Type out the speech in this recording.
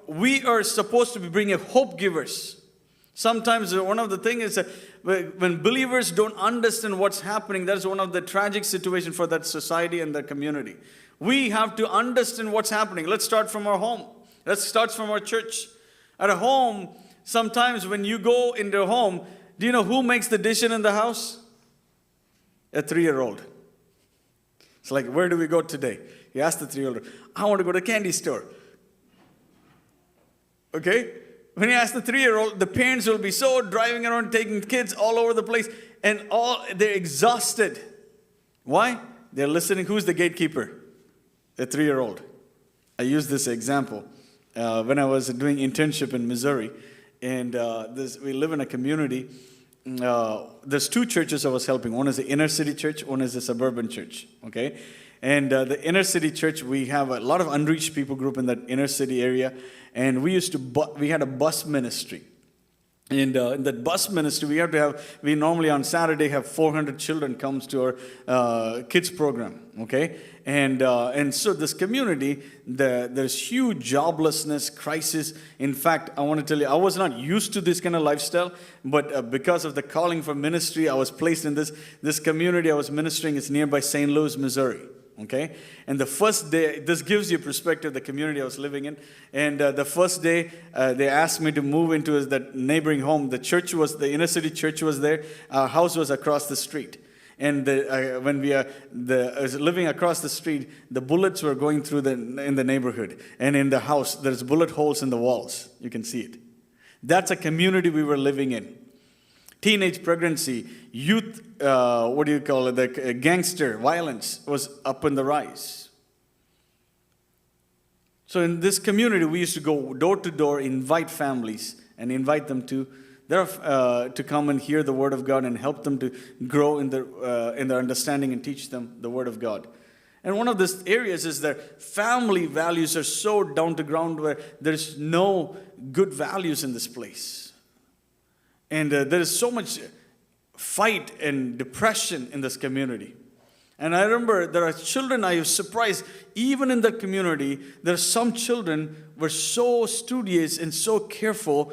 We are supposed to be bringing hope givers. Sometimes one of the things is that when believers don't understand what's happening, that's one of the tragic situations for that society and the community. We have to understand what's happening. Let's start from our home. Let's start from our church. At a home, sometimes when you go into a home, do you know who makes the decision in the house? A 3-year-old. It's like, where do we go today? You ask the 3-year-old, I want to go to a candy store. Okay? When you ask the 3-year-old, the parents will be so driving around, taking kids all over the place, and they're exhausted. Why? They're listening. Who's the gatekeeper? A 3-year-old. I use this example when I was doing internship in Missouri, and we live in a community. There's 2 churches I was helping. One is the inner city church, one is the suburban church. Okay, and the inner city church, we have a lot of unreached people group in that inner city area, and we had a bus ministry. And in that bus ministry, we normally on Saturday have 400 children comes to our kids program, okay? And so this community, there's huge joblessness, crisis. In fact, I want to tell you, I was not used to this kind of lifestyle, but because of the calling for ministry, I was placed in this community I was ministering. It's nearby St. Louis, Missouri. Okay, and the first day, this gives you perspective of the community I was living in. And the first day, they asked me to move into that neighboring home. The inner city church was there. Our house was across the street. And when I was living across the street, the bullets were going through in the neighborhood. And in the house, there's bullet holes in the walls. You can see it. That's a community we were living in. Teenage pregnancy, youth, the gangster violence was up in the rise. So in this community, we used to go door to door, invite families, and invite them to come and hear the Word of God and help them to grow in their understanding and teach them the Word of God. And one of these areas is that family values are so down to ground where there's no good values in this place. And there is so much fight and depression in this community. And I remember there are children I was surprised, even in the community, there are some children were so studious and so careful